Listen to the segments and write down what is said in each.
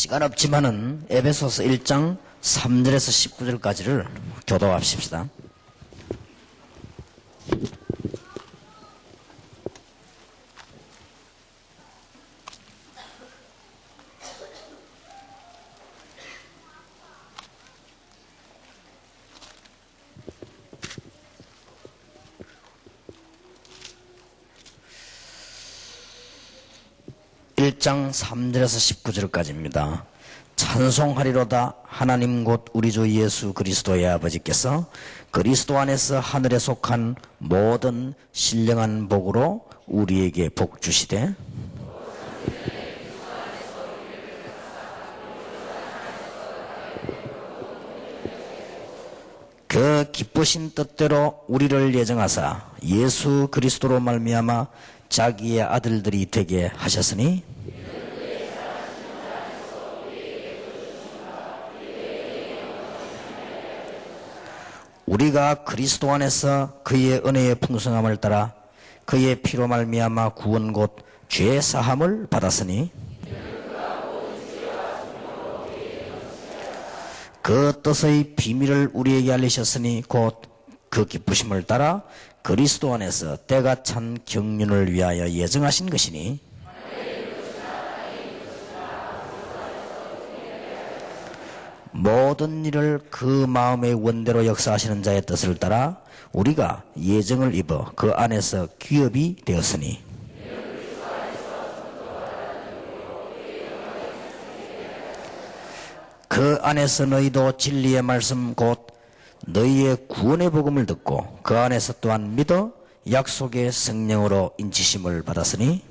시간 없지만은 에베소서 1장 3절에서 19절까지를 교도합시다. (1장 3절에서 19절까지입니다) 찬송하리로다. 하나님 곧 우리 주 예수 그리스도의 아버지께서 그리스도 안에서 하늘에 속한 모든 신령한 복으로 우리에게 복 주시되 그 기쁘신 뜻대로 우리를 예정하사 예수 그리스도로 말미암아 자기의 아들들이 되게 하셨으니 우리가 그리스도 안에서 그의 은혜의 풍성함을 따라 그의 피로 말미암아 구원 곧 죄 사함을 받았으니 그 뜻의 비밀을 우리에게 알리셨으니 곧 그 기쁘심을 따라 그리스도 안에서 때가 찬 경륜을 위하여 예정하신 것이니 모든 일을 그 마음의 원대로 역사하시는 자의 뜻을 따라 우리가 예정을 입어 그 안에서 기업이 되었으니 그 안에서 너희도 진리의 말씀 곧 너희의 구원의 복음을 듣고 그 안에서 또한 믿어 약속의 성령으로 인치심을 받았으니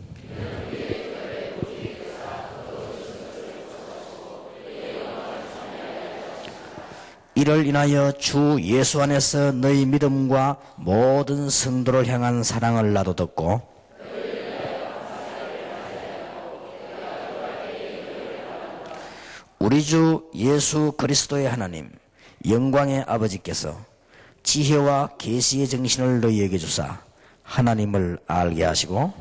이를 인하여 주 예수 안에서 너희 믿음과 모든 성도를 향한 사랑을 나도 듣고 우리 주 예수 그리스도의 하나님 영광의 아버지께서 지혜와 계시의 정신을 너희에게 주사 하나님을 알게 하시고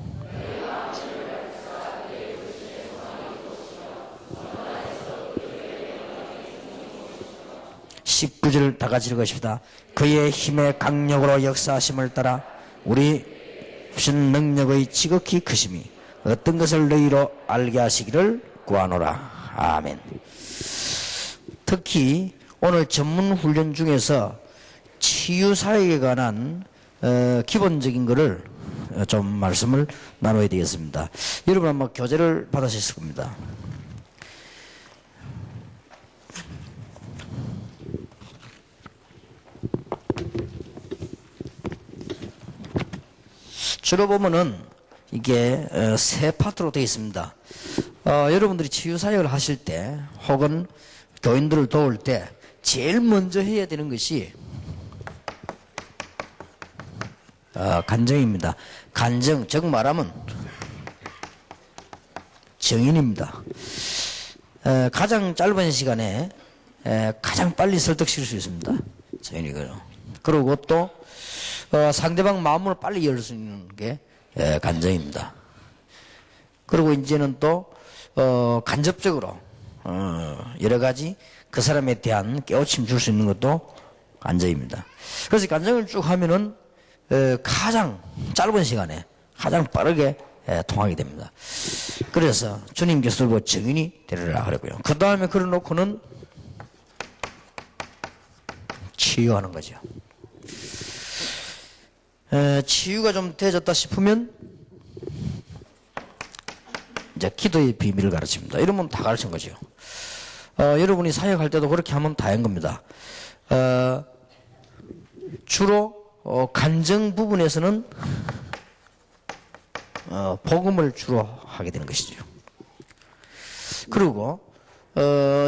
(19절) 다 같이 읽으십시다. 그의 힘의 강력으로 역사하심을 따라 우리 주신 능력의 지극히 크심이 어떤 것을 너희로 알게 하시기를 구하노라. 아멘. 특히 오늘 전문 훈련 중에서 치유사역에 관한 기본적인 것을 좀 말씀을 나눠야 되겠습니다. 여러분 아마 교재를 받으셨을 겁니다. 주로 보면은 이게 세 파트로 되어 있습니다. 여러분들이 치유사역을 하실 때 혹은 교인들을 도울 때 제일 먼저 해야 되는 것이 간정입니다. 간정, 즉 말하면 정인입니다. 가장 짧은 시간에 가장 빨리 설득시킬 수 있습니다. 정인이고요. 그리고 또 상대방 마음을 빨리 열 수 있는 게 간정입니다. 그리고 이제는 또 간접적으로 여러 가지 그 사람에 대한 깨우침 줄 수 있는 것도 간정입니다. 그래서 간정을 쭉 하면은 가장 짧은 시간에 가장 빠르게 통하게 됩니다. 그래서 주님께서 뭐 정인이 되리라 그랬고요. 그 다음에 그래 놓고는 치유하는 거죠. 치유가 좀 되어졌다 싶으면 이제 기도의 비밀을 가르칩니다. 이러면 다 가르친 거죠. 여러분이 사역할 때도 그렇게 하면 다 한 겁니다. 주로 간정 부분에서는 복음을 주로 하게 되는 것이죠. 그리고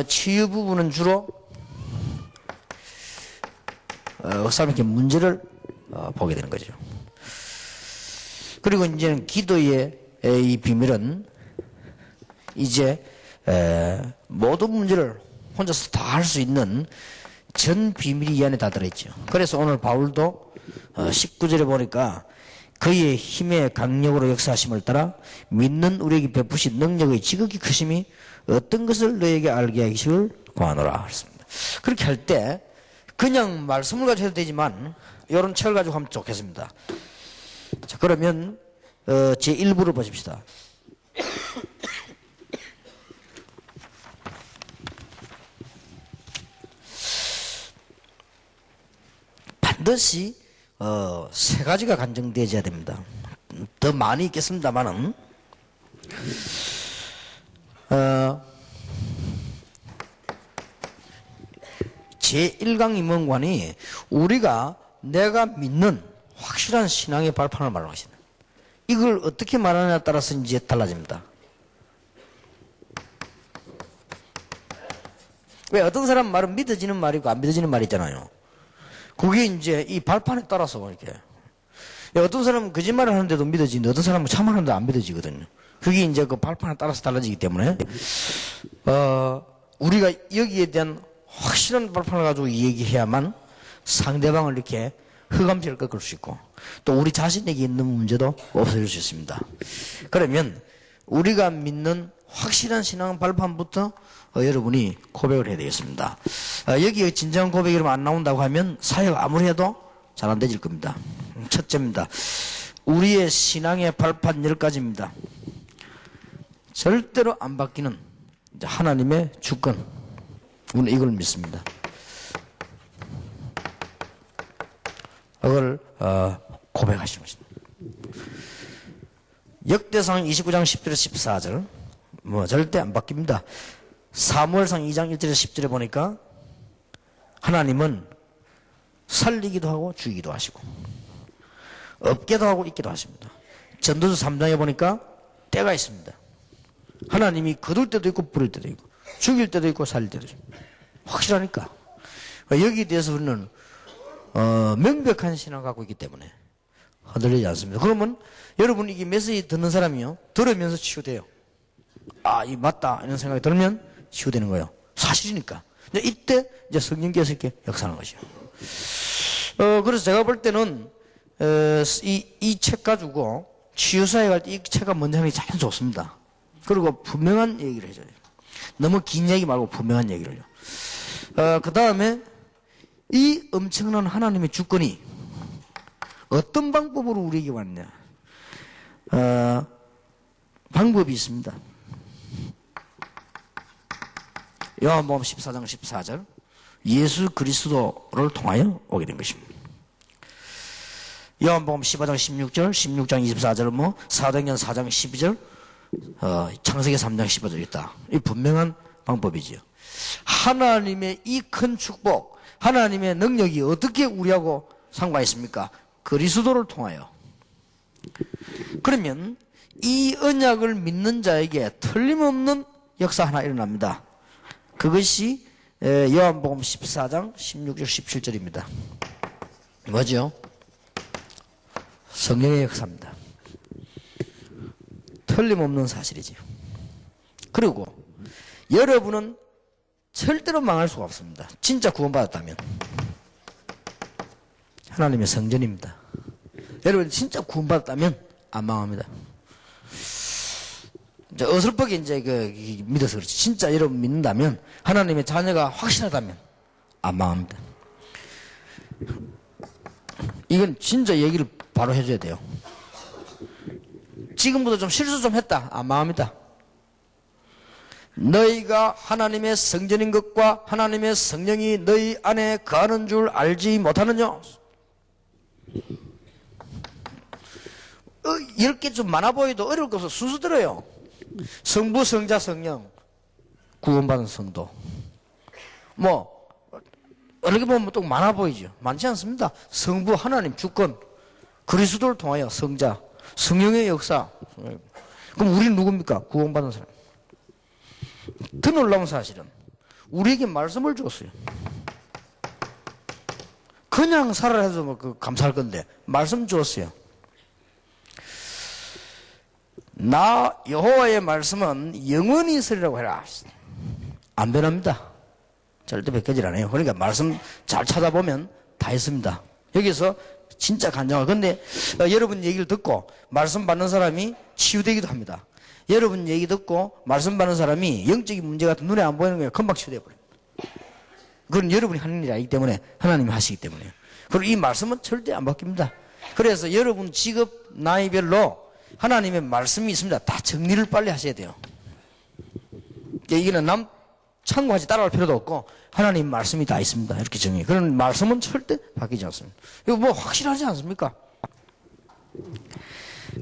치유 부분은 주로 사람에게 문제를 보게 되는 거죠. 그리고 이제는 기도의 이 비밀은 이제 모든 문제를 혼자서 다 할 수 있는 전 비밀이 이 안에 다 들어있죠. 그래서 오늘 바울도 19절에 보니까 그의 힘의 강력으로 역사하심을 따라 믿는 우리에게 베푸신 능력의 지극히 크심이 어떤 것을 너에게 알게 하시길 구하노라 했습니다. 그렇게 할 때 그냥 말씀을 가지고 해도 되지만 이런 책을 가지고 하면 좋겠습니다. 자, 그러면 제 1부를 보십시다. 반드시 세 가지가 간증되어야 됩니다. 더 많이 있겠습니다만은 제1강 임원관이 우리가 내가 믿는 확실한 신앙의 발판을 말하십니다. 이걸 어떻게 말하느냐에 따라서 이제 달라집니다. 왜 어떤 사람 말은 믿어지는 말이고 안 믿어지는 말이 있잖아요. 그게 이제 이 발판에 따라서 이렇게. 어떤 사람은 거짓말을 하는데도 믿어지는데 어떤 사람은 참말하는데 안 믿어지거든요. 그게 이제 그 발판에 따라서 달라지기 때문에, 우리가 여기에 대한 확실한 발판을 가지고 얘기해야만 상대방을 이렇게 흑암지를 꺾을 수 있고 또 우리 자신에게 있는 문제도 없어질 수 있습니다. 그러면 우리가 믿는 확실한 신앙 발판부터 여러분이 고백을 해야 되겠습니다. 여기에 진정한 고백이 안 나온다고 하면 사회가 아무리 해도 잘 안 되질 겁니다. 첫째입니다. 우리의 신앙의 발판 10가지입니다. 절대로 안 바뀌는 하나님의 주권. 우리는 이걸 믿습니다. 이걸 고백하시는 것입니다. 역대상 29장 10절에서 14절 뭐 절대 안 바뀝니다. 사무엘상 2장 1절에서 10절에 보니까 하나님은 살리기도 하고 죽이기도 하시고 없게도 하고 있기도 하십니다. 전도서 3장에 보니까 때가 있습니다. 하나님이 거둘 때도 있고 부릴 때도 있고 죽일 때도 있고 살릴 때도 있고 확실하니까 여기에 대해서 우리는 명백한 신앙을 갖고 있기 때문에 흔들리지 않습니다. 그러면 여러분 이게 메시지 듣는 사람이요 들으면서 치유돼요. 아, 이 맞다 이런 생각이 들면 치유되는 거예요. 사실이니까. 이때 이제 성령께서 이렇게 역사하는 것이요. 그래서 제가 볼 때는 이 책 가지고 치유사에 갈 때 이 책가 먼저 하는 게 참 좋습니다. 그리고 분명한 얘기를 해줘요. 너무 긴 얘기 말고 분명한 얘기를요. 그 다음에 이 엄청난 하나님의 주권이 어떤 방법으로 우리에게 왔냐. 방법이 있습니다. 요한복음 14장 14절 예수 그리스도를 통하여 오게 된 것입니다. 요한복음 15장 16절 16장 24절 뭐 사도행전 4장 12절 창세기 3장 15절 있다. 이 분명한 방법이지요. 하나님의 이 큰 축복 하나님의 능력이 어떻게 우리하고 상관있습니까? 그리스도를 통하여. 그러면 이 언약을 믿는 자에게 틀림없는 역사 하나 일어납니다. 그것이 요한복음 14장 16절 17절입니다. 뭐죠? 성령의 역사입니다. 틀림없는 사실이지요. 그리고 여러분은 절대로 망할 수가 없습니다. 진짜 구원받았다면. 하나님의 성전입니다. 여러분 진짜 구원받았다면 안 망합니다. 이제 어설프게 이제 믿어서 그렇지. 진짜 여러분 믿는다면 하나님의 자녀가 확실하다면 안 망합니다. 이건 진짜 얘기를 바로 해줘야 돼요. 지금부터 좀 실수 좀 했다. 안 망합니다. 너희가 하나님의 성전인 것과 하나님의 성령이 너희 안에 거하는 줄 알지 못하느냐? 10개 좀 많아 보여도 어려울 거 없어. 순수 들어요. 성부, 성자, 성령, 구원받은 성도. 뭐 어떻게 보면 또 많아 보이죠. 많지 않습니다. 성부 하나님 주권, 그리스도를 통하여 성자, 성령의 역사. 그럼 우리는 누굽니까? 구원받은 사람. 더 놀라운 사실은 우리에게 말씀을 줬어요. 그냥 살아라 해도 뭐 감사할 건데 말씀 줬어요. 나 여호와의 말씀은 영원히 있으리라고 해라. 안 변합니다. 절대 바뀌질 않아요. 그러니까 말씀 잘 찾아보면 다 있습니다. 여기서 진짜 간장하고. 근데 여러분 얘기를 듣고 말씀 받는 사람이 치유되기도 합니다. 여러분 얘기 듣고 말씀 받는 사람이 영적인 문제 같은 눈에 안 보이는 거예요. 금방 치유돼 버립니다. 그건 여러분이 하는 일이 아니기 때문에 하나님이 하시기 때문에요. 그리고 이 말씀은 절대 안 바뀝니다. 그래서 여러분 직업 나이별로 하나님의 말씀이 있습니다. 다 정리를 빨리 하셔야 돼요. 이거는 남 참고하지 따라갈 필요도 없고 하나님 말씀이 다 있습니다. 이렇게 정리해. 그런 말씀은 절대 바뀌지 않습니다. 이거 뭐 확실하지 않습니까?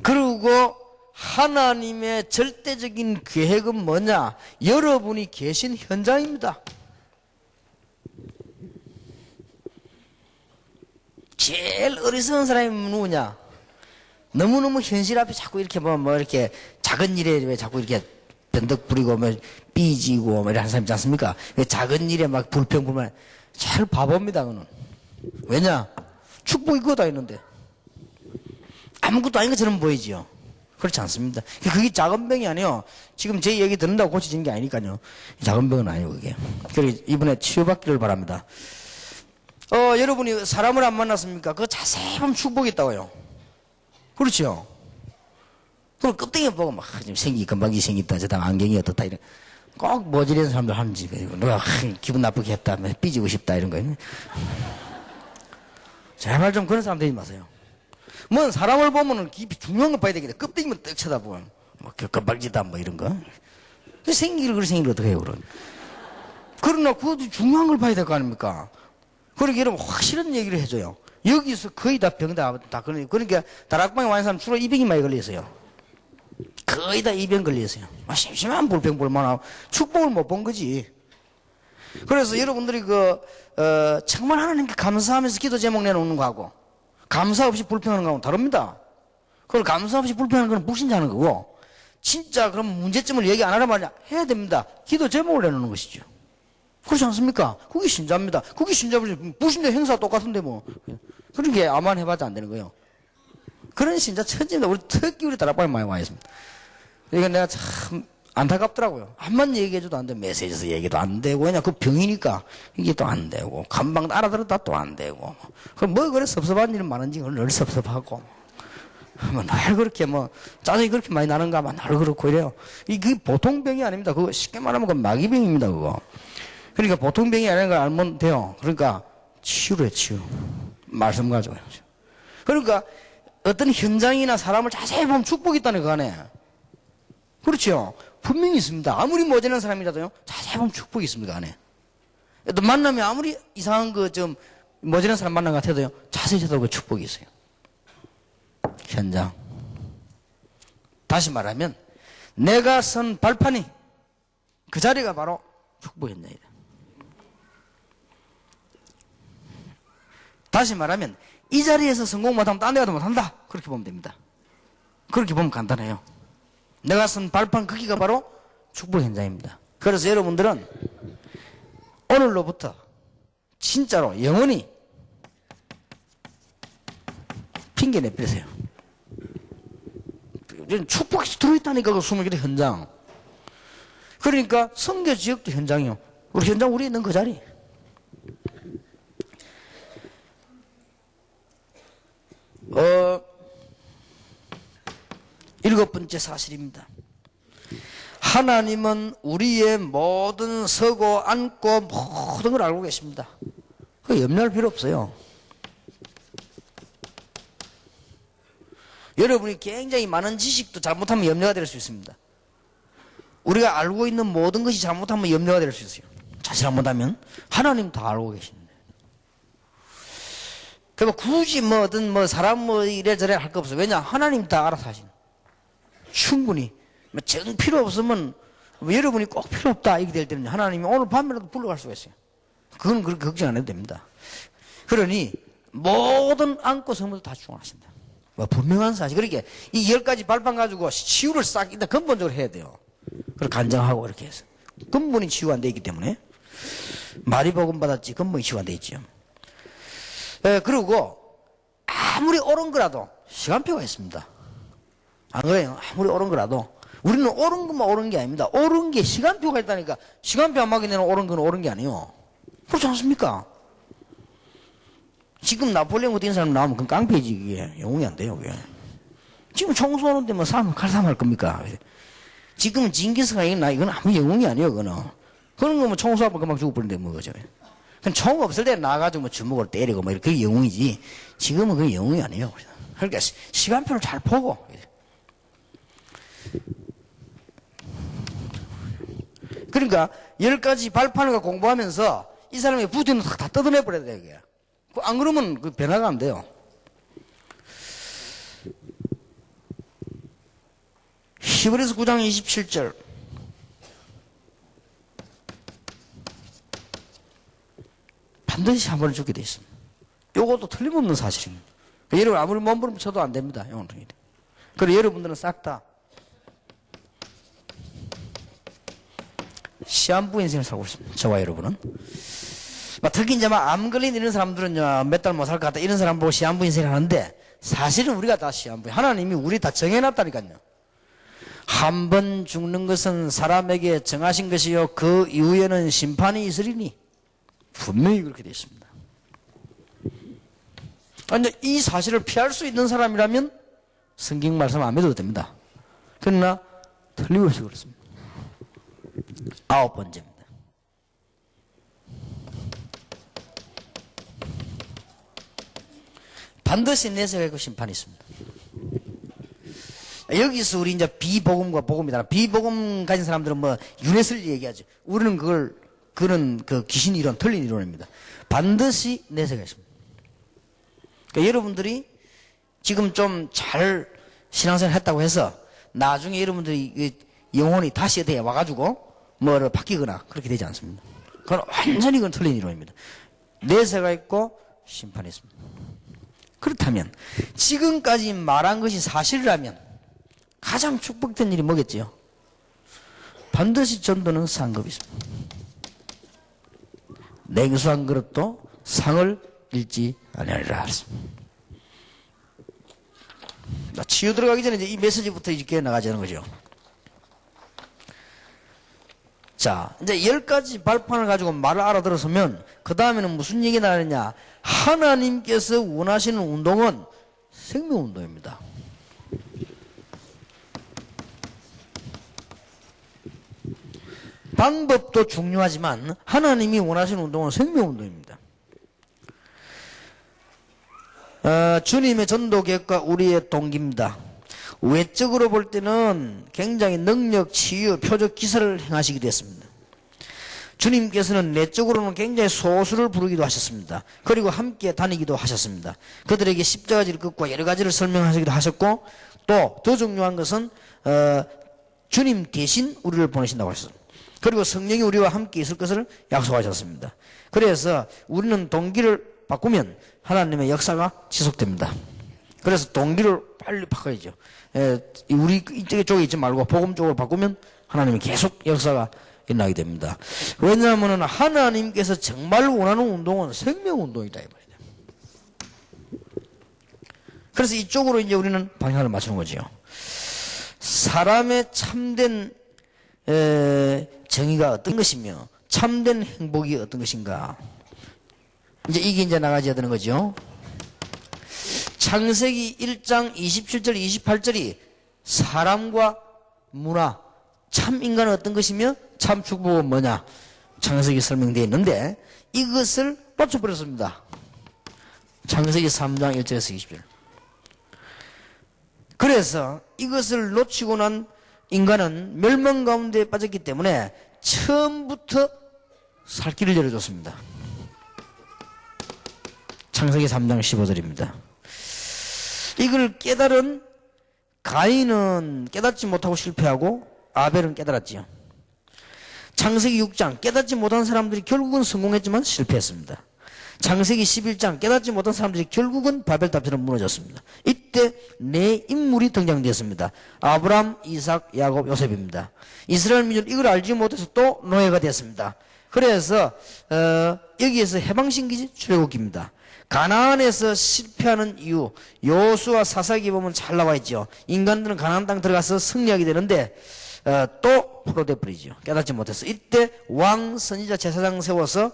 그리고 하나님의 절대적인 계획은 뭐냐? 여러분이 계신 현장입니다. 제일 어리석은 사람이 누구냐? 너무너무 현실 앞에 자꾸 이렇게 뭐 이렇게 작은 일에 왜 자꾸 이렇게 변덕 부리고 뭐 삐지고 뭐 이런 사람 있지 않습니까? 작은 일에 막 불평불만. 제일 바보입니다, 그는. 왜냐? 축복이 그거 다 있는데. 아무것도 아닌 것처럼 보이지요. 그렇지 않습니다. 그게 작은 병이 아니에요. 지금 제 얘기 듣는다고 고쳐진 게 아니니까요. 작은 병은 아니고 그게. 그래서 이번에 치유받기를 바랍니다. 여러분이 사람을 안 만났습니까? 그거 자세히 보면 축복이 있다고요. 그렇죠? 그럼 껍데기 보고 막 지금 금방이 생겼다, 저다 안경이 어떻다 이런 꼭 모질이는 사람들 하는지 누가 기분 나쁘게 했다, 삐지고 싶다 이런 거. 제발 좀 그런 사람 되지 마세요. 뭐 사람을 보면은 깊이 중요한 거 봐야 되겠다. 껍데기만 떡 쳐다보고 뭐 금방지다 뭐 이런 거. 생기를 그렇게 생기를 어떻게 해요, 그럼? 그러나 그것도 중요한 걸 봐야 될 거 아닙니까? 그러니까 여러분 확실한 얘기를 해줘요. 여기서 거의 다 병 다 그러니까 다락방에 와는 사람 주로 200이 많이 걸렸어요. 거의 다 2병 걸렸어요. 심심한 불평불만하고 축복을 못 본 거지. 그래서 여러분들이 정말 하나님께 감사하면서 기도 제목 내놓는 거하고 감사 없이 불평하는 거하고 다릅니다. 그걸 감사 없이 불평하는 건 불신자하는 거고, 진짜 그럼 문제점을 얘기 안 하란 말이야. 해야 됩니다. 기도 제목을 내놓는 것이죠. 그렇지 않습니까? 그게 신자입니다. 그게 신자면 불신자 행사 똑같은데 뭐. 그런 게 아만 해봐도 안 되는 거예요. 그런 신자 천지입니다. 특히 우리 다락방에 많이 와 있습니다. 그러니까 내가 참 안타깝더라고요. 한번 얘기해줘도 안 돼. 메시지에서 얘기도 안 되고. 왜냐, 그 병이니까 이게 또 안 되고. 감방 알아들었다 또 안 되고. 그럼 뭐 그래 섭섭한 일은 많은지 늘 섭섭하고. 날 그렇게 짜증이 그렇게 많이 나는가 막 날 그렇고 이래요. 그게 보통 병이 아닙니다. 그거 쉽게 말하면 그 마귀병입니다, 그거. 그러니까 보통 병이 아닌 걸 알면 돼요. 그러니까 치유래, 치유. 말씀 가지고. 그러니까 어떤 현장이나 사람을 자세히 보면 축복이 있다는 거 안에. 그렇죠. 분명히 있습니다. 아무리 모자란 사람이라도요, 자세히 보면 축복이 있습니다, 그 안에. 또 만나면 아무리 이상한 모자란 사람 만난 것 같아도요, 자세히 쳐다보면 축복이 있어요. 현장. 다시 말하면, 내가 선 발판이, 그 자리가 바로 축복 현장이다. 다시 말하면, 이 자리에서 성공 못하면 딴 데 가도 못한다. 그렇게 보면 됩니다. 그렇게 보면 간단해요. 내가 선 발판 크기가 바로 축복 현장입니다. 그래서 여러분들은 오늘로부터 진짜로 영원히 핑계 내버리세요. 축복이 들어있다니까, 그 20개 현장. 그러니까 선교 지역도 현장이요. 우리 현장 우리 있는 그 자리. 일곱 번째 사실입니다. 하나님은 우리의 모든 서고 앉고 모든 걸 알고 계십니다. 그 염려할 필요 없어요. 여러분이 굉장히 많은 지식도 잘못하면 염려가 될 수 있습니다. 우리가 알고 있는 모든 것이 잘못하면 염려가 될 수 있어요. 잘못하면 하나님 다 알고 계십니다. 그러니까 굳이 어떤 사람 이래저래 할 거 없어요. 왜냐? 하나님 다 알아서 하시는. 충분히 정 필요 없으면 여러분이 꼭 필요 없다 이렇게 될 때는 하나님이 오늘 밤이라도 불러갈 수가 있어요. 그건 그렇게 걱정 안 해도 됩니다. 그러니 모든 안고 선물도 다 충원하신다. 분명한 사실. 그러니까 이 10가지 발판 가지고 치유를 싹 일단 근본적으로 해야 돼요. 그걸 간증하고 이렇게 해서 근본이 치유 안 돼 있기 때문에 말이 복음 받았지 근본이 치유 안 돼 있죠. 그리고 아무리 옳은 거라도 시간표가 있습니다. 안 그래요? 아무리 옳은 거라도 우리는 옳은 것만 옳은 게 아닙니다. 옳은 게 시간표가 있다니까. 시간표 안 맞게 내는 옳은 건 옳은 게 아니에요. 그렇지 않습니까? 지금 나폴레옹 같은 사람 나오면 그건 깡패지, 그게. 영웅이 안 돼요, 그게. 지금 총 쏘는데 뭐 사람 칼싸움할 겁니까? 지금은 징기스칸이 이건 아무 영웅이 아니에요, 그거는. 그런 거면 총 쏘면 금방 죽어버리는데 뭐, 그죠? 총 없을 때 나가지고 뭐 주먹으로 때리고 뭐 그게 영웅이지. 지금은 그게 영웅이 아니에요. 그러니까 시간표를 잘 보고. 그러니까 10가지 발판을 공부하면서 이 사람의 부티는 다 뜯어내버려야 돼요, 이게. 안 그러면 그 변화가 안 돼요. 히브리서 9장 27절. 반드시 한 번은 죽게 돼 있습니다. 요것도 틀림없는 사실입니다. 그러니까 여러분 아무리 몸부림 쳐도 안 됩니다. 그래서 여러분들은 싹 다 시한부 인생을 살고 있습니다. 저와 여러분은. 특히 이제 암 걸린 이런 사람들은 몇 달 못 살 것 같다. 이런 사람 보고 시한부 인생을 하는데 사실은 우리가 다 시한부. 하나님이 우리 다 정해놨다니까요. 한 번 죽는 것은 사람에게 정하신 것이요. 그 이후에는 심판이 있으리니. 분명히 그렇게 되어 있습니다. 이 사실을 피할 수 있는 사람이라면 성경 말씀 안 믿어도 됩니다. 그러나 틀림없이 그렇습니다. 9번째입니다. 반드시 내세가 있고 심판이 있습니다. 여기서 우리 이제 비복음과 복음이다. 비복음 가진 사람들은 뭐 유네스를 얘기하죠. 우리는 그런 그 귀신 이론, 틀린 이론입니다. 반드시 내세가 있습니다. 그러니까 여러분들이 지금 좀 잘 신앙생활 했다고 해서 나중에 여러분들이 영혼이 다시 어디에 와가지고 뭐를 바뀌거나 그렇게 되지 않습니다. 그건 완전히 그건 틀린 이론입니다. 내세가 있고 심판이 있습니다. 그렇다면 지금까지 말한 것이 사실이라면 가장 축복된 일이 뭐겠지요? 반드시 전도는 상급이 있습니다. 냉수 한 그릇도 상을 잃지 아니하리라. 치유 들어가기 전에 이제 이 메시지부터 이렇게 나가자는 거죠. 자, 이제 10가지 발판을 가지고 말을 알아들었으면 그 다음에는 무슨 얘기가 나느냐? 하나님께서 원하시는 운동은 생명운동입니다. 방법도 중요하지만 하나님이 원하시는 운동은 생명운동입니다. 주님의 전도계획과 우리의 동기입니다. 외적으로 볼 때는 굉장히 능력, 치유, 표적 기사를 행하시기도 했습니다. 주님께서는 내적으로는 굉장히 소수를 부르기도 하셨습니다. 그리고 함께 다니기도 하셨습니다. 그들에게 십자가지를 긋고 여러 가지를 설명하시기도 하셨고 또 더 중요한 것은 주님 대신 우리를 보내신다고 하셨습니다. 그리고 성령이 우리와 함께 있을 것을 약속하셨습니다. 그래서 우리는 동기를 바꾸면 하나님의 역사가 지속됩니다. 그래서 동기를 빨리 바꿔야죠. 우리 이쪽에 있지 말고 복음 쪽으로 바꾸면 하나님이 계속 역사가 일어나게 됩니다. 왜냐하면 하나님께서 정말 원하는 운동은 생명운동이다 이 말이에요. 그래서 이쪽으로 이제 우리는 방향을 맞추는 거죠. 사람의 참된 정의가 어떤 것이며 참된 행복이 어떤 것인가. 이제 이게 이제 나가져야 되는 거죠. 창세기 1장 27절 28절이 사람과 문화, 참 인간은 어떤 것이며 참 축복은 뭐냐 창세기 설명되어 있는데 이것을 놓쳐버렸습니다. 창세기 3장 1절에서 20절. 그래서 이것을 놓치고 난 인간은 멸망 가운데 빠졌기 때문에 처음부터 살 길을 열어줬습니다. 창세기 3장 15절입니다. 이걸 깨달은 가인은 깨닫지 못하고 실패하고 아벨은 깨달았지요. 창세기 6장 깨닫지 못한 사람들이 결국은 성공했지만 실패했습니다. 창세기 11장 깨닫지 못한 사람들이 결국은 바벨탑처럼 무너졌습니다. 이때 네 인물이 등장되었습니다. 아브람, 이삭, 야곱, 요셉입니다. 이스라엘 민족은 이걸 알지 못해서 또 노예가 되었습니다. 그래서 여기에서 해방신기지 출애굽기입니다. 가나안에서 실패하는 이유 여호수아 사사기 보면 잘 나와 있죠. 인간들은 가나안 땅 들어가서 승리하게 되는데 또 포로돼 버리죠. 깨닫지 못해서. 이때 왕 선지자 제사장 세워서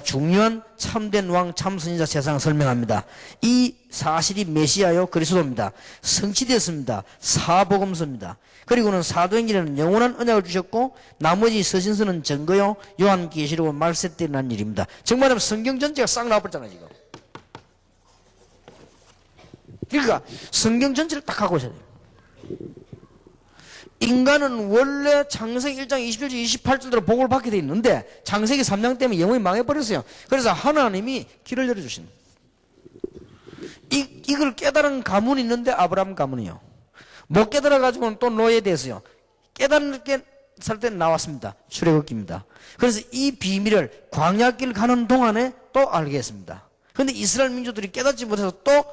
중요한 참된 왕 참 선지자 제사장 설명합니다. 이 사실이 메시아요 그리스도입니다. 성취되었습니다. 사복음서입니다. 그리고는 사도행전에는 영원한 언약을 주셨고 나머지 서신서는 증거요 요한계시록 말세 때 난 일입니다. 정말로 성경 전체가 싹 나와버렸잖아요 지금. 그러니까 성경 전체를 딱 갖고 있어야 돼요. 인간은 원래 창세기 1장 27절 28절대로 복을 받게 돼 있는데 창세기 3장 때문에 영혼이 망해버렸어요. 그래서 하나님이 길을 열어주신 이걸 깨달은 가문이 있는데 아브라함 가문이요. 못 깨달아가지고는 또 노예에 대해서요. 깨달게 살 때 나왔습니다. 출애굽기입니다. 그래서 이 비밀을 광야길 가는 동안에 또 알게 했습니다. 그런데 이스라엘 민족들이 깨닫지 못해서 또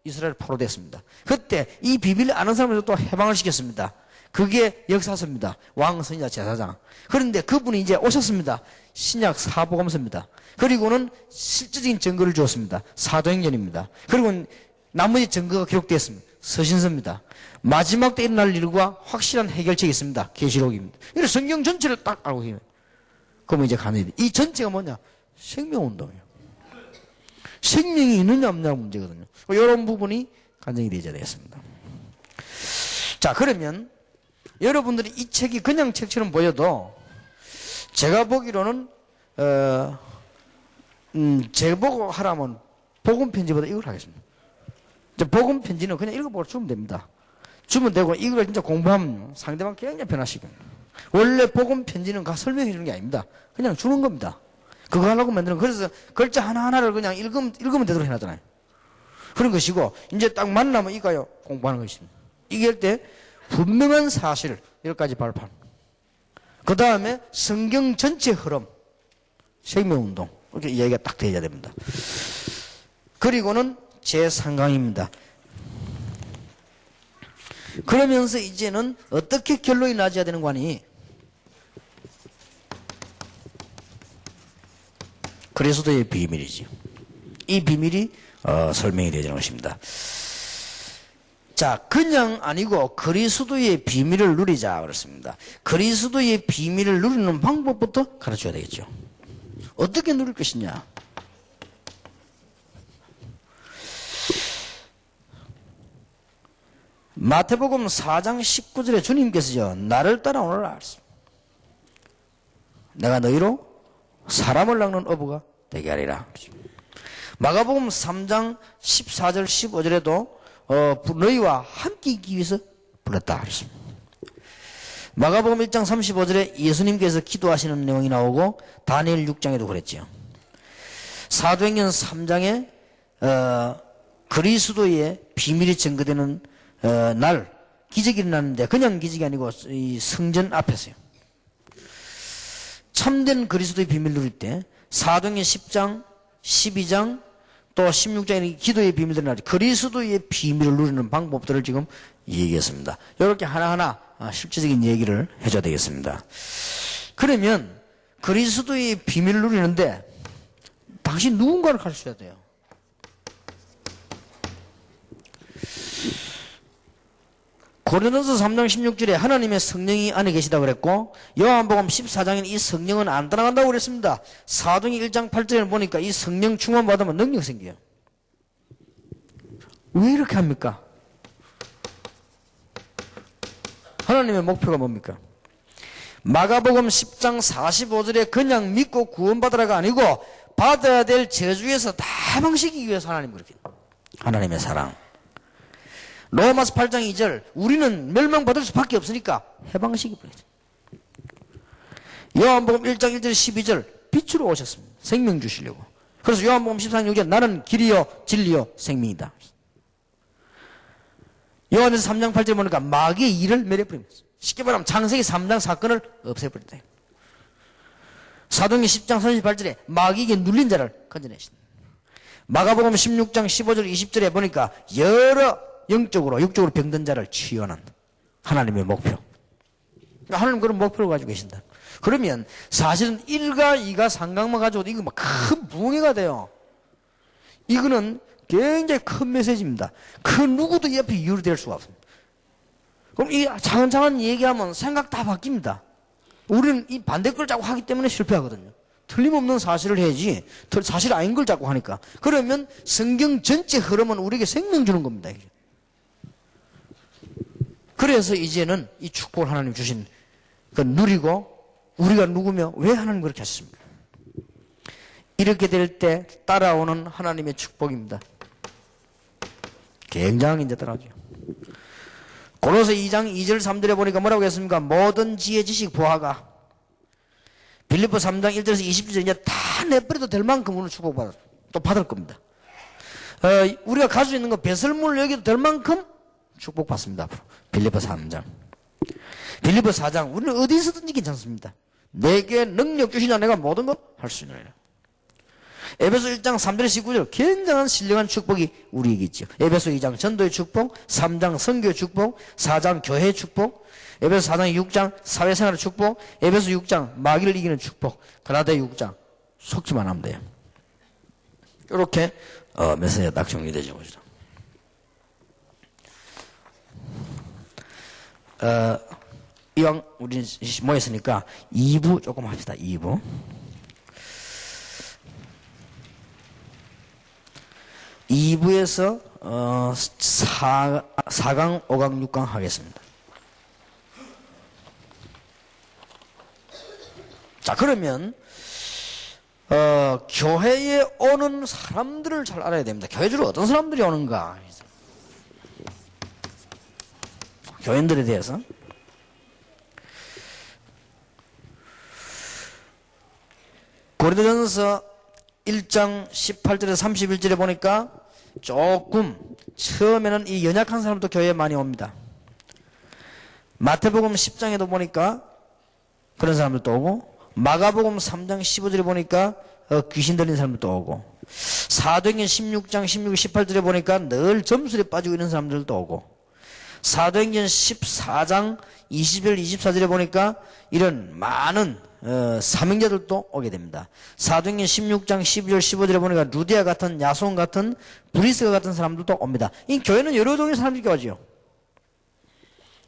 이스라엘 포로됐습니다. 그때 이 비밀을 아는 사람에서 또 해방을 시켰습니다. 그게 역사서입니다. 왕, 선지자, 제사장. 그런데 그분이 이제 오셨습니다. 신약 사복음서입니다. 그리고는 실질적인 증거를 주었습니다. 사도행전입니다. 그리고 나머지 증거가 기록되었습니다. 서신서입니다. 마지막 때 일어날 일과 확실한 해결책이 있습니다. 계시록입니다. 이런 성경 전체를 딱 알고 계세요. 그러면 이제 가능해야 돼. 이 전체가 뭐냐? 생명운동이에요. 생명이 있느냐 없느냐 문제거든요. 이런 부분이 간증이 되어야 되겠습니다. 자, 그러면 여러분들이 이 책이 그냥 책처럼 보여도 제가 보기로는 제보고 하라면 복음 편지보다 이걸 하겠습니다. 복음 편지는 그냥 읽어보고 주면 됩니다. 주면 되고 이걸 진짜 공부하면 상대방 굉장히 변화시켜요. 원래 복음 편지는 가 설명해 주는 게 아닙니다. 그냥 주는 겁니다. 그거 하려고 만드는 거. 그래서 글자 하나하나를 그냥 읽으면 되도록 해놨잖아요. 그런 것이고 이제 딱 만나면 이거요 공부하는 것입니다. 이게 할 때 분명한 사실 10가지 발판. 그 다음에 성경 전체 흐름, 생명운동 이렇게 이야기가 딱 되어야 됩니다. 그리고는 제3강입니다. 그러면서 이제는 어떻게 결론이 나져야 되는 거니? 그리스도의 비밀이지. 이 비밀이 설명이 되는 것입니다. 자, 그냥 아니고 그리스도의 비밀을 누리자 그렇습니다. 그리스도의 비밀을 누리는 방법부터 가르쳐야 되겠죠. 어떻게 누릴 것이냐? 마태복음 4장 19절에 주님께서요 나를 따라오너라 하셨습니다. 내가 너희로 사람을 낚는 어부가 되게 하리라. 마가복음 3장 14절 15절에도 너희와 함께 있기 위해서 불렀다 그랬습니다. 마가복음 1장 35절에 예수님께서 기도하시는 내용이 나오고 다니엘 6장에도 그랬죠. 사도행전 3장에 그리스도의 비밀이 증거되는 날 기적이 일어났는데 그냥 기적이 아니고 이 성전 앞에서요. 참된 그리스도의 비밀을 누릴 때 사도행전 10장 12장 또 16장에 기도의 비밀들을 나지 그리스도의 비밀을 누리는 방법들을 지금 얘기했습니다. 이렇게 하나하나 실질적인 얘기를 해줘야 되겠습니다. 그러면 그리스도의 비밀을 누리는데 당신 누군가를 가르쳐야 돼요. 고린도서 3장 16절에 하나님의 성령이 안에 계시다고 그랬고 요한복음 14장에는 이 성령은 안 떠나간다고 그랬습니다. 사도행전 1장 8절에 보니까 이 성령 충만 받으면 능력 생겨요. 왜 이렇게 합니까? 하나님의 목표가 뭡니까? 마가복음 10장 45절에 그냥 믿고 구원받으라가 아니고 받아야 될 저주에서 다 해방시키기 위해서 하나님 그렇게 하나님의 사랑. 로마서 8장 2절 우리는 멸망받을 수밖에 없으니까 해방시켜버리죠. 요한복음 1장 1절 12절 빛으로 오셨습니다. 생명 주시려고. 그래서 요한복음 13장 6절 나는 길이요 진리요 생명이다. 요한에서 3장 8절 보니까 마귀의 일을 멸해버립니다. 쉽게 말하면 창세기 3장 사건을 없애버린다. 사도행전 10장 38절에 마귀에게 눌린 자를 건져내신다. 마가복음 16장 15절 20절에 보니까 여러 영적으로 육적으로 병든 자를 치유하는 하나님의 목표. 하나님 그런 목표를 가지고 계신다. 그러면 사실은 1과 2가 3강만 가지고도 이거 막 큰 붕괴가 돼요. 이거는 굉장히 큰 메시지입니다. 그 누구도 옆에 이유로 될 수가 없습니다. 그럼 이 차근차근 얘기하면 생각 다 바뀝니다. 우리는 이 반대 걸 자꾸 하기 때문에 실패하거든요. 틀림없는 사실을 해야지 사실 아닌 걸 자꾸 하니까. 그러면 성경 전체 흐름은 우리에게 생명 주는 겁니다. 그래서 이제는 이 축복을 하나님 주신 그 누리고 우리가 누구며 왜 하나님 그렇게 하셨습니까? 이렇게 될 때 따라오는 하나님의 축복입니다. 굉장히 이제 따라오죠. 고로새 2장 2절 3절에 보니까 뭐라고 했습니까? 모든 지혜 지식 보아가. 빌립보 3장 1절에서 20절 이제 다 내버려도 될 만큼 오늘 축복받아 또 받을 겁니다. 우리가 가지고 있는 거 배설물을 여기도 될 만큼 축복받습니다. 앞으로. 빌립보 3장. 빌립보 4장. 우리는 어디서든지 괜찮습니다. 내게 능력 주시냐 내가 모든 것 할 수 있느니라. 에베소 1장 3절에서 19절 굉장한 신령한 축복이 우리에게 있죠. 에베소 2장 전도의 축복, 3장 선교의 축복, 4장 교회의 축복, 에베소 4장 6장 사회생활의 축복, 에베소 6장 마귀를 이기는 축복, 갈라디아 6장 속지만 하면 돼요. 이렇게 메시지가 딱 정리되죠. 이왕 우리 모였으니까 2부 조금 합시다. 2부. 2부에서 4강, 5강, 6강 하겠습니다. 자, 그러면 교회에 오는 사람들을 잘 알아야 됩니다. 교회 주로 어떤 사람들이 오는가? 교인들에 대해서. 고린도전서 1장 18절에서 31절에 보니까 조금 처음에는 이 연약한 사람도 교회에 많이 옵니다. 마태복음 10장에도 보니까 그런 사람들도 오고, 마가복음 3장 15절에 보니까 귀신 들린 사람들도 오고, 사도행전 16장 16, 18절에 보니까 늘 점술에 빠지고 있는 사람들도 오고, 사도행전 14장 20절 24절에 보니까 이런 많은 사명자들도 오게 됩니다. 사도행전 16장 12절 15절에 보니까 루디아 같은 야손 같은 브리스가 같은 사람들도 옵니다. 이 교회는 여러 종의 사람들이 오죠.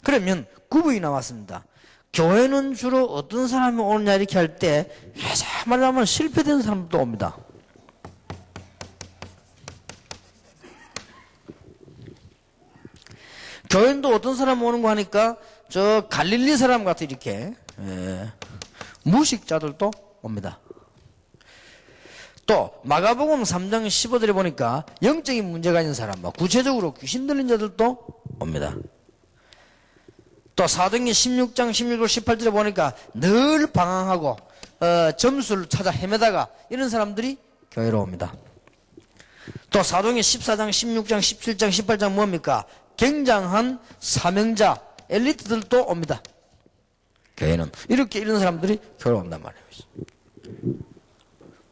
그러면 구분이 나왔습니다. 교회는 주로 어떤 사람이 오느냐 이렇게 할 때 말하면 실패된 사람도 옵니다. 교회도 어떤 사람 오는 거 하니까 저 갈릴리 사람 같은 이렇게 무식자들도 옵니다. 또 마가복음 3장 15절에 보니까 영적인 문제가 있는 사람, 구체적으로 귀신 들린 자들도 옵니다. 또 사도행전 16장 16절 18절에 보니까 늘 방황하고 점수를 찾아 헤매다가 이런 사람들이 교회로 옵니다. 또 사도행전 14장 16장 17장 18장 뭡니까? 굉장한 사명자 엘리트들도 옵니다. 교회는 이렇게 이런 사람들이 교회로 온단 말이에요.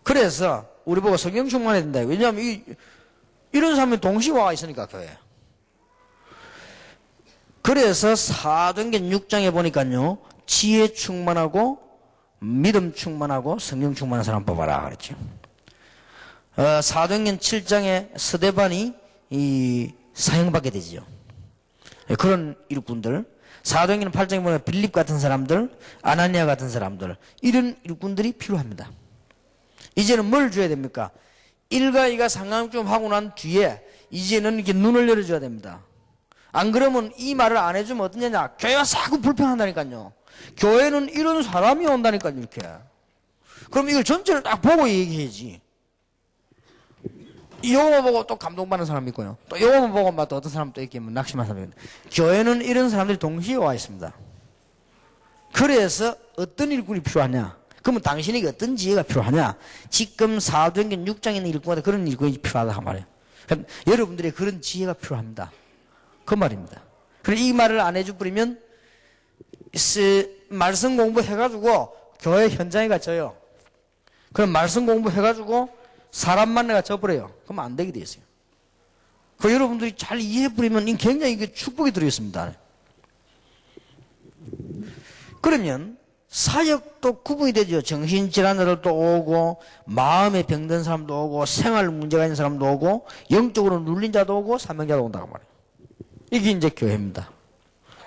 그래서 우리 보고 성경 충만해야 된다. 왜냐하면 이런 사람이 동시에 와 있으니까 교회에. 그래서 사도행전 6장에 보니까요, 지혜 충만하고 믿음 충만하고 성령 충만한 사람 뽑아라 그랬죠. 사도행전 7장에 스데반이 사형받게 되죠. 그런 일꾼들. 사도행전 8장에 보면 빌립 같은 사람들, 아나니아 같은 사람들, 이런 일꾼들이 필요합니다. 이제는 뭘 줘야 됩니까? 1과 2가 상담 좀 하고 난 뒤에 이제는 이렇게 눈을 열어줘야 됩니다. 안 그러면 이 말을 안 해주면 어떠냐? 교회가 자꾸 불평한다니까요. 교회는 이런 사람이 온다니까요, 이렇게. 그럼 이걸 전체를 딱 보고 얘기해야지. 이거만 보고 또 감동받는 사람이 있고요. 또 이거만 보고 또 어떤 사람 또 이렇게 낙심하는 사람이 있고. 교회는 이런 사람들이 동시에 와 있습니다. 그래서 어떤 일꾼이 필요하냐? 그러면 당신에게 어떤 지혜가 필요하냐? 지금 사도행전 6장에 있는 일꾼한테 그런 일꾼이 필요하다 말이에요. 그러니까 여러분들의 그런 지혜가 필요합니다. 그 말입니다. 그리고 이 말을 안 해줘버리면 말씀 공부해가지고 교회 현장에 갇혀요. 그럼 말씀 공부해가지고 사람 만나가 져버려요. 그러면 안 되게 돼 있어요. 그 여러분들이 잘 이해해버리면 굉장히 이게 축복이 들어있습니다. 그러면 사역도 구분이 되죠. 정신질환자들도 오고, 마음에 병든 사람도 오고, 생활 문제가 있는 사람도 오고, 영적으로 눌린 자도 오고, 사명자도 온다고 말이에요. 이게 이제 교회입니다.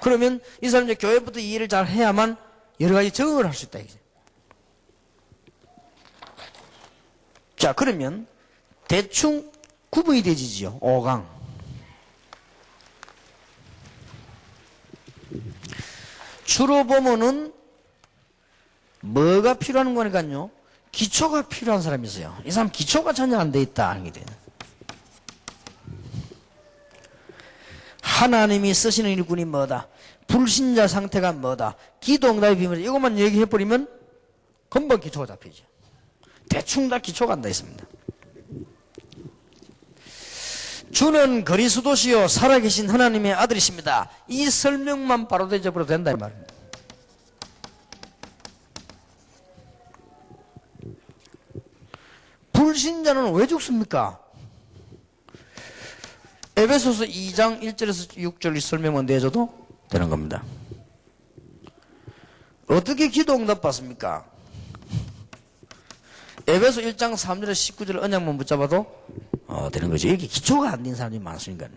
그러면 이 사람 이제 교회부터 이해를 잘 해야만 여러 가지 적응을 할 수 있다. 이제. 자, 그러면 대충 구분이 되지죠. 5강. 주로 보면은 뭐가 필요한 거니까요. 기초가 필요한 사람이 있어요. 이 사람 기초가 전혀 안 돼 있다 하는 게 돼요. 하나님이 쓰시는 일꾼이 뭐다? 불신자 상태가 뭐다? 기도 응답의 비밀, 이것만 얘기해버리면 금방 기초가 잡히죠. 대충 다 기초가 안 돼 있습니다. 주는 그리스도시요 살아계신 하나님의 아들이십니다. 이 설명만 바로 대접으로 된다 이 말입니다. 불신자는 왜 죽습니까? 에베소서 2장 1절에서 6절 이 설명만 내줘도 되는 겁니다. 어떻게 기도 응답 받습니까? 에베소 1장 3절에서 19절 언약만 붙잡아도 되는 거죠. 이렇게 기초가 안 된 사람이 많으니까요.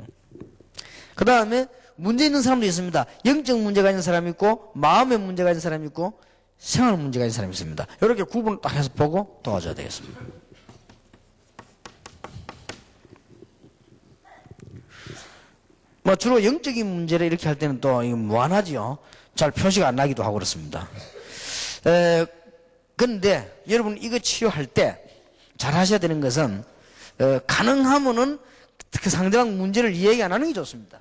그 다음에 문제 있는 사람도 있습니다. 영적 문제가 있는 사람이 있고 마음의 문제가 있는 사람이 있고 생활 문제가 있는 사람이 있습니다. 이렇게 구분을 딱 해서 보고 도와줘야 되겠습니다. 뭐 주로 영적인 문제를 이렇게 할 때는 또 무한하지요. 잘 표시가 안 나기도 하고 그렇습니다. 근데 여러분 이거 치유할 때 잘 하셔야 되는 것은 가능하면은 그 상대방 문제를 이야기 안 하는 게 좋습니다.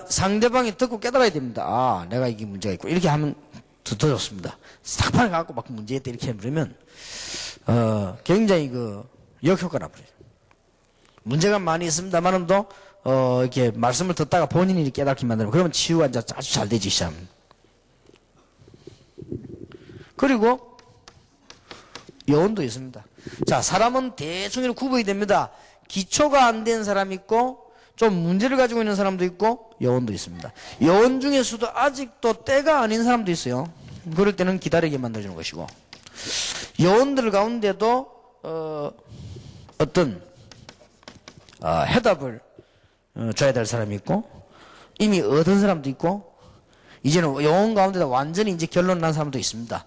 상대방이 듣고 깨달아야 됩니다. 아, 내가 이게 문제가 있고 이렇게 하면 더 좋습니다. 싹판을 갖고 막 문제 있다 이렇게 해버리면 굉장히 그 역효과가 나버려요. 문제가 많이 있습니다만은 또 이렇게 말씀을 듣다가 본인이 깨닫게 만들면 그러면 치유가 이제 아주 잘 되지 시작합니다. 그리고 여운도 있습니다. 자, 사람은 대충 이렇게 구분이 됩니다. 기초가 안 된 사람이 있고 좀 문제를 가지고 있는 사람도 있고 여운도 있습니다. 여운 중에서도 아직도 때가 아닌 사람도 있어요. 그럴 때는 기다리게 만들어주는 것이고 여운들 가운데도 어떤 해답을 줘야 될 사람이 있고 이미 얻은 사람도 있고 이제는 여운 가운데다 완전히 이제 결론 난 사람도 있습니다.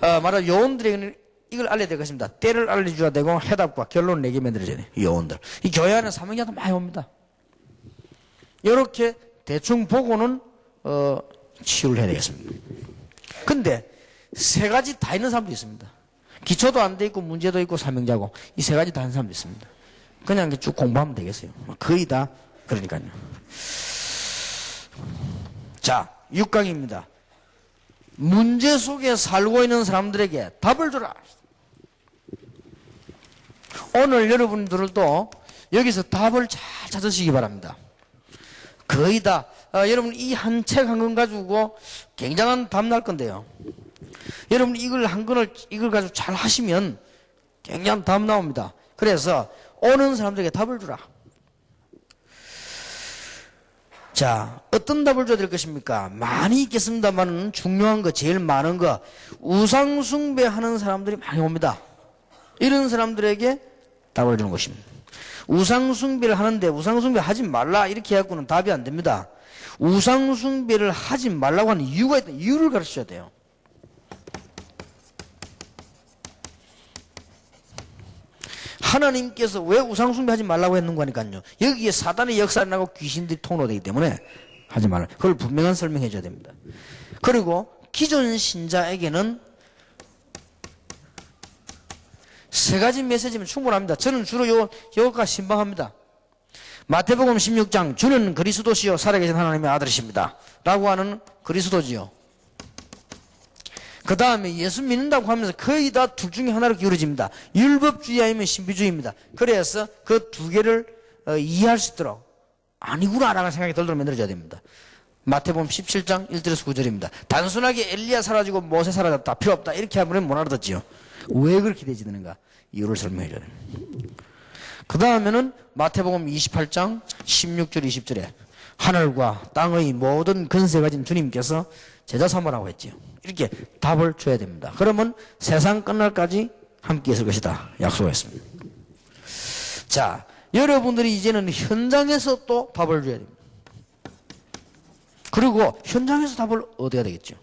말하자면 여운들에게는 이걸 알려야 될 것입니다. 때를 알려줘야 되고 해답과 결론을 내게 만들어줘야 돼요. 이 여운들. 이 교회 안에 사명자도 많이 옵니다. 이렇게 대충 보고는 치유를 해야 되겠습니다. 근데 세 가지 다 있는 사람도 있습니다. 기초도 안 돼 있고 문제도 있고 사명자고 이 세 가지 다 있는 사람도 있습니다. 그냥 쭉 공부하면 되겠어요. 거의 다 그러니까요. 자, 6강입니다. 문제 속에 살고 있는 사람들에게 답을 주라. 오늘 여러분들도 여기서 답을 잘 찾으시기 바랍니다. 거의 다 여러분 이 한 책 한 권 가지고 굉장한 답 날 건데요. 여러분 이걸 가지고 잘 하시면 굉장한 답 나옵니다. 그래서 오는 사람들에게 답을 주라. 자, 어떤 답을 줘야 될 것입니까? 많이 있겠습니다만 중요한 거, 제일 많은 거, 우상숭배하는 사람들이 많이 옵니다. 이런 사람들에게 답을 주는 것입니다. 우상숭배를 하는데 우상숭배 하지 말라 이렇게 해갖고는 답이 안 됩니다. 우상숭배를 하지 말라고 하는 이유가 있다. 이유를 가르쳐야 돼요. 하나님께서 왜 우상숭배하지 말라고 했는 거니까요. 여기에 사단의 역사를 나고 귀신들이 통로되기 때문에 하지 말라. 그걸 분명한 설명해 줘야 됩니다. 그리고 기존 신자에게는 세 가지 메시지면 충분합니다. 저는 주로 요것까지 신방합니다. 마태복음 16장 주는 그리스도시요 살아계신 하나님의 아들이십니다 라고 하는 그리스도지요. 그 다음에 예수 믿는다고 하면서 거의 다 둘 중에 하나로 기울어집니다. 율법주의 아니면 신비주의입니다. 그래서 그 두 개를 이해할 수 있도록 아니구나 라는 생각이 들도록 만들어줘야 됩니다. 마태복음 17장 1절에서 9절입니다. 단순하게 엘리야 사라지고 모세 사라졌다 필요 없다 이렇게 하면 못 알아듣지요. 왜 그렇게 되지는가 이유를 설명해 줘야 됩니다. 그 다음에는 마태복음 28장 16절 20절에 하늘과 땅의 모든 근세가 가진 주님께서 제자 삼으라고 했지요. 이렇게 답을 줘야 됩니다. 그러면 세상 끝날까지 함께 있을 것이다 약속했습니다. 자, 여러분들이 이제는 현장에서 또 답을 줘야 됩니다. 그리고 현장에서 답을 얻어야 되겠죠.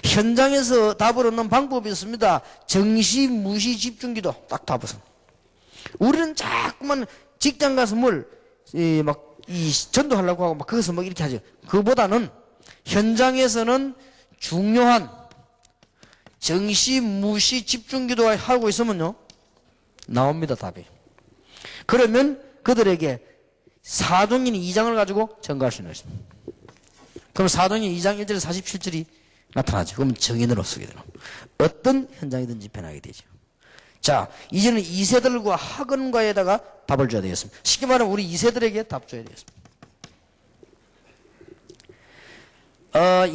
현장에서 답을 얻는 방법이 있습니다. 정시, 무시, 집중기도 딱 답을. 우리는 자꾸만 직장 가서 전도하려고 하고 막 거기서 이렇게 하죠. 그보다는 현장에서는 중요한 정시, 무시, 집중기도 하고 있으면요, 나옵니다, 답이. 그러면 그들에게 사도행전 2장을 가지고 증거할 수 있는 것입니다. 그럼 사도행전 2장 1절 47절이 나타나죠. 그럼 정인으로 쓰게 되는 어떤 현장이든지 변하게 되죠. 자, 이제는 2세들과 학원과에다가 답을 줘야 되겠습니다. 쉽게 말하면 우리 2세들에게 답 줘야 되겠습니다.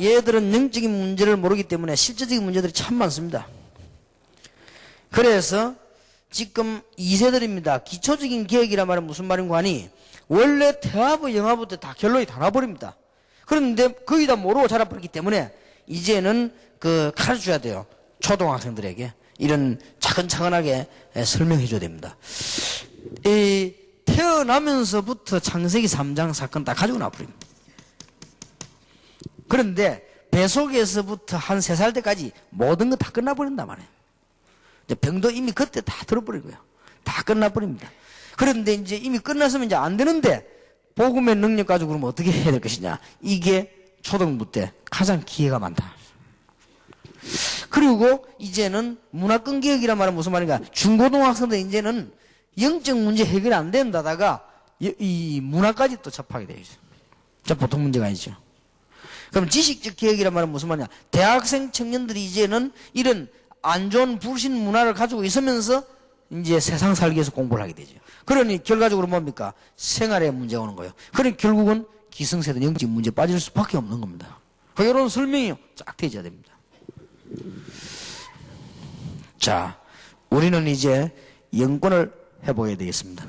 얘들은 영적인 문제를 모르기 때문에 실제적인 문제들이 참 많습니다. 그래서 지금 2세들입니다. 기초적인 개혁이란 말은 무슨 말인가 하니, 원래 태화부, 영화부 때 다 결론이 다 나버립니다. 그런데 거의 다 모르고 자라버리기 때문에 이제는 가르쳐줘야 돼요. 초등학생들에게. 이런 차근차근하게 설명해 줘야 됩니다. 태어나면서부터 창세기 3장 사건 다 가지고 나버립니다. 그런데 뱃속에서부터 한 3살 때까지 모든 거 다 끝나버린단 말이에요. 병도 이미 그때 다 들어버리고요. 다 끝나버립니다. 그런데 이제 이미 끝났으면 이제 안 되는데, 복음의 능력 가지고 그러면 어떻게 해야 될 것이냐. 이게 초등부 때 가장 기회가 많다. 그리고 이제는 문화권 개혁이란 말은 무슨 말인가. 중고등학생들 이제는 영적 문제 해결이 안 된다다가 이 문화까지 또 접하게 되죠. 자, 보통 문제가 아니죠. 그럼 지식적 개혁이란 말은 무슨 말이냐. 대학생 청년들이 이제는 이런 안 좋은 불신 문화를 가지고 있으면서 이제 세상 살기 위해서 공부를 하게 되죠. 그러니 결과적으로 뭡니까? 생활에 문제가 오는 거예요. 그러니 결국은 기성세대 영적 문제에 빠질 수밖에 없는 겁니다. 이런 설명이 쫙 되어야 됩니다. 자, 우리는 이제 영권을 해보게 되겠습니다.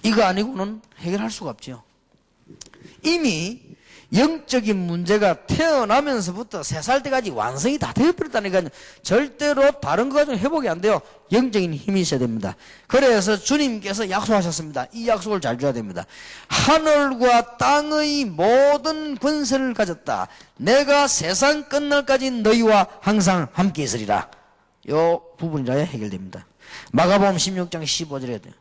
이거 아니고는 해결할 수가 없죠. 이미 영적인 문제가 태어나면서부터 3살 때까지 완성이 다 되어버렸다니까요. 절대로 다른 거 가지고 회복이 안 돼요. 영적인 힘이 있어야 됩니다. 그래서 주님께서 약속하셨습니다. 이 약속을 잘 줘야 됩니다. 하늘과 땅의 모든 권세를 가졌다. 내가 세상 끝날까지 너희와 항상 함께 있으리라. 요 부분이라야 해결됩니다. 마가복음 16장 15절에 돼요.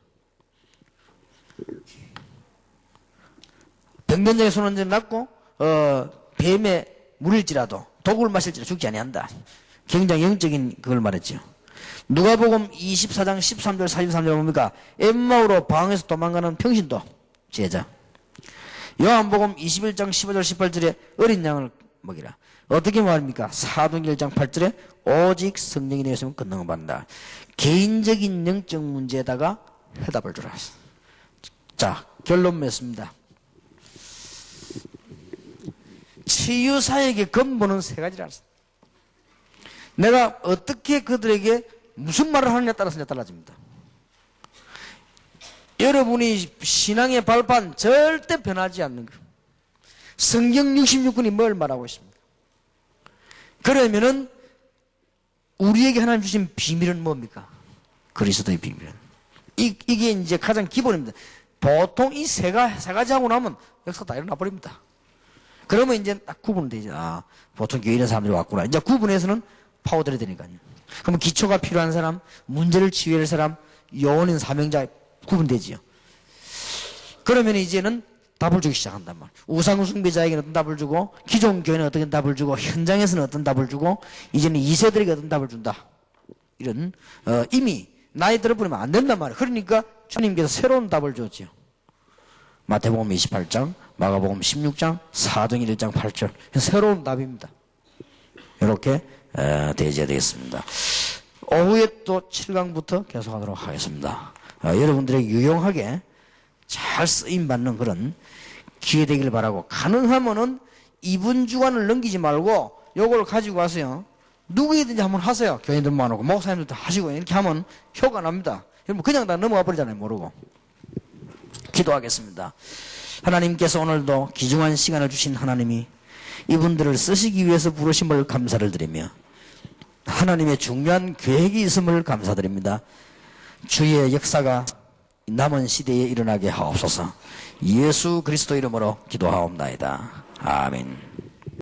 병변자의 손은 낫고 뱀에 물릴지라도 독을 마실지라도 죽지 아니한다. 굉장히 영적인 그걸 말했죠. 누가복음 24장 13절 43절 뭡니까? 엠마오로 방에서 도망가는 평신도 제자. 요한복음 21장 15절 18절에 어린 양을 먹이라. 어떻게 말합니까? 사도행전 1장 8절에 오직 성령이 내었으면 권능을 받는다. 개인적인 영적 문제에다가 해답을 주라. 자, 결론 맺습니다. 치유사역의 근본은 3가지라. 내가 어떻게 그들에게 무슨 말을 하느냐에 따라서 달라집니다. 여러분이 신앙의 발판 절대 변하지 않는 것. 성경 66권이 뭘 말하고 있습니다. 그러면은 우리에게 하나님 주신 비밀은 뭡니까? 그리스도의 비밀은. 이게 이제 가장 기본입니다. 보통 이 세 가지 하고 나면 역사 다 일어나 버립니다. 그러면 이제 딱 구분되죠. 아, 보통 교회 있는 사람들이 왔구나. 이제 구분해서는 파고들어야 되니까요. 그러면 기초가 필요한 사람, 문제를 치유할 사람, 요원인 사명자 구분되지요. 그러면 이제는 답을 주기 시작한단 말이에요. 우상숭배자에게는 어떤 답을 주고, 기존 교회는 어떤 답을 주고, 현장에서는 어떤 답을 주고, 이제는 2세들에게 어떤 답을 준다. 이런 이미 나이 들어버리면 안 된단 말이에요. 그러니까 주님께서 새로운 답을 줬지요. 마태복음 28장, 마가복음 16장, 사도행전 1장 8절. 새로운 답입니다. 이렇게 되어야 되겠습니다. 오후에 또 7강부터 계속하도록 하겠습니다. 여러분들에게 유용하게 잘 쓰임받는 그런 기회 되기를 바라고, 가능하면은 이분 주간을 넘기지 말고 요걸 가지고 와서요, 누구이든지 한번 하세요. 교인들만 하고 목사님들도 하시고 이렇게 하면 효과 납니다. 여러분 그냥 다 넘어가 버리잖아요. 모르고. 기도하겠습니다. 하나님께서 오늘도 귀중한 시간을 주신 하나님이 이분들을 쓰시기 위해서 부르심을 감사를 드리며 하나님의 중요한 계획이 있음을 감사드립니다. 주의 역사가 남은 시대에 일어나게 하옵소서. 예수 그리스도 이름으로 기도하옵나이다. 아멘.